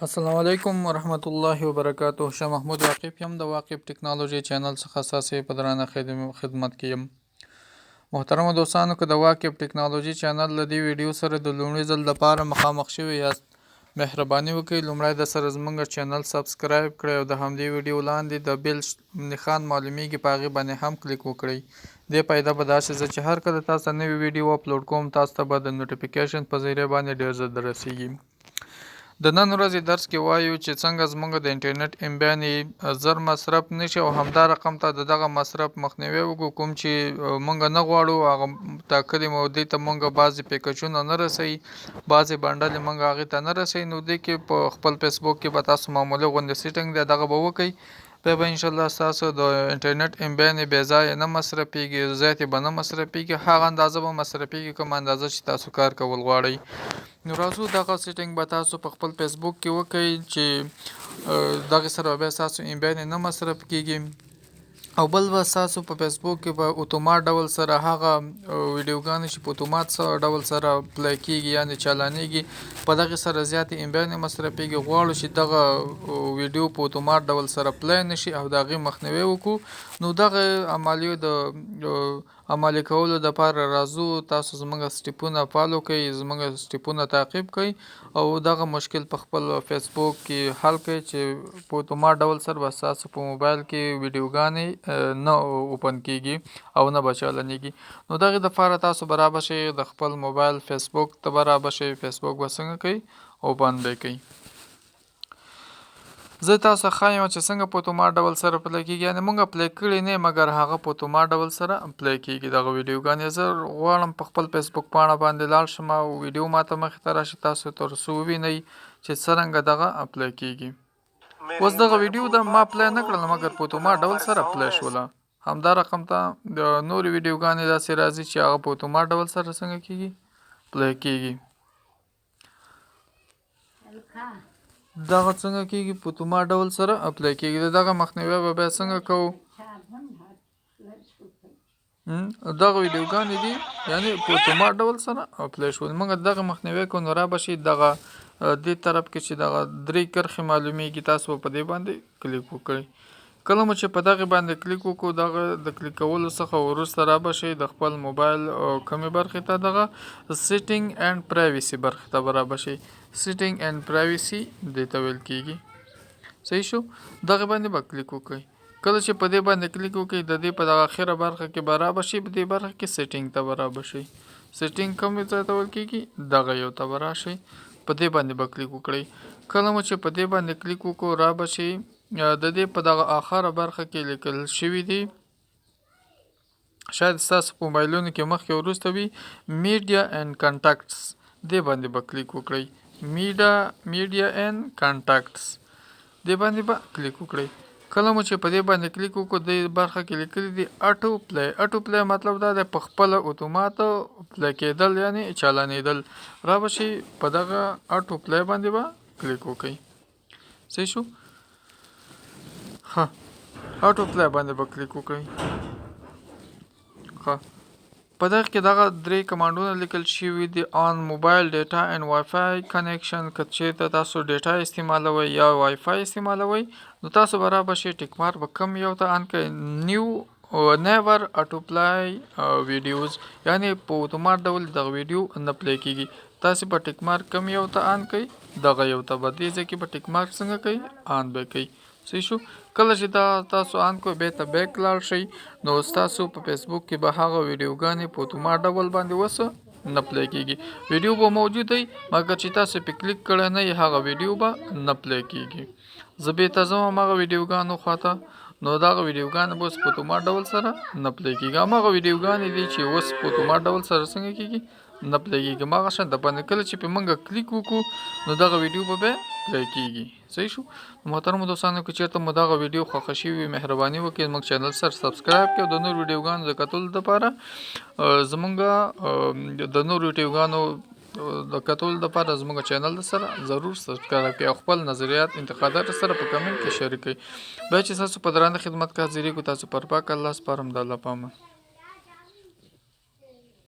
السلام علیکم ورحمت الله وبرکاتہ. شاه محمود واقف یم د واقف ټکنالوژي چینل څخه اساسي په درانه خدمت کې یم. محترم دوستانو، که د واقف ټکنالوژي چینل له دې ویډیو سره د لومړي ځل لپاره مخامخ شوي یاست، مهرباني وکړئ لومړی د سره زموږ چینل سبسکرایب کړئ او د همدې ویډیو لاندې د بیل نښان معلومیږي په هغې باندې هم کلیک وکړئ. دې فایده به داسې ده چې هر کله تاسو ته نوې ویډیو اپلوډ کوم تاسو ته به د نوټیفیکیشن په ذریعه باندې ډېر ژر دررسیږي. د نن ورځې درس کې وایو چې څنګه زموږ د انټرنیټ امبیانې زر مصرف نشي او همدا رقم ته د دغه مصرف مخنیوی وکړو. کوم چې موږ نه غواړو هغه ټاکلې مودې ته موږ بعضې پیکجونه نه رسوي، بعضې بنډلې موږ هغې ته نه رسوي. نو دې کې په خپل فیسبوک کې به تاسو معمولي غوندې سیټنګ دی دغه به وکئ، بیا به انشاءالله ستاسو د انټرنیټ امبیانې بې ځایه نه مصرفېږي، زیاتې به نه مصرفېږي، هغه اندازه به مصرفېږي کوم اندازه چې تاسو کار کول غواړئ. نو راځو دغه سیټنګ به تاسو په خپل فیسبوک کې وکئ چې دغې سره بیا ستاسو امبیانې نه مصرف کېږي. او بل به ستاسو په فیسبوک کې به اتومات ډول سره هغه ویډیوګانې چې په اتومات ډول سره پلی کېږي یعنې چالانېږي، په دغې سره زیاتې امبیانې مصرفېږي. غواړو چې دغه ویډیو په اتومات ډول سره پلی نه شي او د هغې مخنیوی وکړو. نو دغه عملیو د عملي کولو دپاره راځو تاسو زموږ سټیپونه فالو کړئ، زموږ سټیپونه تعقیب کړئ او دغه مشکل په خپل فیسبوک کې حل کړئ چې په اتومات ډول سره به ستاسو په موبایل کې ویډیوګانې نه اوپن کېږي او نه به چالانېږي. نو دغې دپاره تاسو به رابشئ د خپل موبایل فیسبوک ته به رابشئ. فیسبوک به څنګه کوئ اوپن به کوئ. زه تاسو ښایم چې څنګه په اتومات ډول سره پلی کېږي، یعنې موږ پلی کړي نه مګر هغه په اتومات ډول سره پلی کېږي دغه ویډیوګانې. زه غواړم په خپل فیسبوک پاڼه باندې لاړ شم او ویډیو ماته مخې ته راشي، تاسو تر څو ووینئ چې څرنګه دغه پلی کېږي. اوس دغه ویډیو د ما پلی نه کړله مګر په اتومات ډول سره پلی شوله. همدا رقم ته د نورې ویډیوګانې داسې راځي چې هغه په اتومات ډول سره څنګه کېږي پلی کېږي. دغه څنګه کېږي په اتومات ډول سره پلی کېږي. د دغه مخنیوی به بیا څنګه کوو؟ دغه ویډیوګانې دي یعنې په اتومات ډول سره پلی شول. موږ دغه مخنیوی کوو. نو رابشئ دغه دې طرف کې چې دغه 3 کرښې معلومیږي، تاسو به په دې باندې کلیک وکړئ. کله مو چې په دغې باندې کلیک وکړو، دغه د کلیک کولو څخه وروسته رابشئ د خپل موبایل کومې برخې ته، دغه سیټینګ اینډ پرایویسي برخې ته به رابشئ. سیټینګ اینډ پرایویسي دې ته ویل کېږي. صحیح شو؟ دغې باندې به کلیک وکړئ. کله چې په دې باندې کلیک وکړئ، د دې په دغه اخره برخه کې به رابشئ. په دې برخه کې سیټینګ ته به رابشئ. سیټینګ کومې ځای ته ویل کېږي؟ دغه یو ته به راشئ، په دې باندې به کلیک وکړئ. کله مو چې په دې باندې کلیک وکړو، رابشئ د دې په دغه اخره برخه کې لیکل شوي دي، شاید ستاسو په موبایلونو کې مخکې وروسته وي، میډیا اینډ کانټاکټس. دې باندې به کلیک وکړئ. میډیا اینډ کانټاکټس دې باندې به کلیک وکړئ. کله مو چې په دې باندې کلیک وکړو، دې برخه کې لیکلي دي اټو پلی. اټو پلی مطلب دا دی په خپله اتومات پلی کېدل یعنې چالانېدل. رابشئ په دغه اټو پلی باندې به کلیک وکړئ. صحیح شو؟ ښه، اټو پلی باندې به کلیک وکړئ. ښه، په دغه کې دغه 3 کمانډونه لیکل شوي دي: آن موبایل ډیټا اینډ وای فای کنیکشن. که چېرته تاسو ډیټا استعمالوئ یا وای فای استعمالوئ، نو تاسو به رابشئ ټیک مارک به کوم یو ته آن کړئ. نیور اټو پلی ویډیوز، یعنې په اتومات ډول دغه ویډیو نه پلی کېږي. تاسو به ټیک مارک کوم یو ته آن کړئ، دغه یو ته به دې ځای کې به ټیک مارک څنګه کوئ؟ آن به کوئ. صحیح شو؟ کله چې دا تاسو آن کړئ، بیا ته بیک لاړ شئ، نو ستاسو په فیسبوک کې به هغه ویډیوګانې په اتومات ډول باندې نه پلی کېږي. ویډیو به موجود وي مګر چې تاسو پې کلیک کړی نه یې، هغه ویډیو به نه پلی کېږي. زه بېرته ځم هماغه ویډیوګانو خواته. نو دغه ویډیوګانې به اوس په اتومات ډول سره نه پلی کېږي. هماغه ویډیوګانې دي چې اوس په اتومات ډول سره څنګه کېږي؟ نه پلی کېږي. هماغه شان د باندې کله چې پې موږ کلیک وکړو، نو دغه ویډیو به بیا پلی کېږي. صحیح شو؟ محترمو دوستانو، که چېرته مو دغه ویډیو خوښه شوې وي، مهرباني وکړئ زموږ چینل سره سبسکرایب کړئ او د نورو ویډیوګانو د کتلو دپاره زموږ د نورو ویډیوګانو د کتلو دپاره زموږ چینل سره ضرور سبسکرایب کړئ او خپل نظریات انتقادات سره په کمنټ کې شریک کړئ. بیا چې ستاسو په درانه خدمت کې حاضرېږو، تاسو پر پاک الله سپارم. د الله په امان.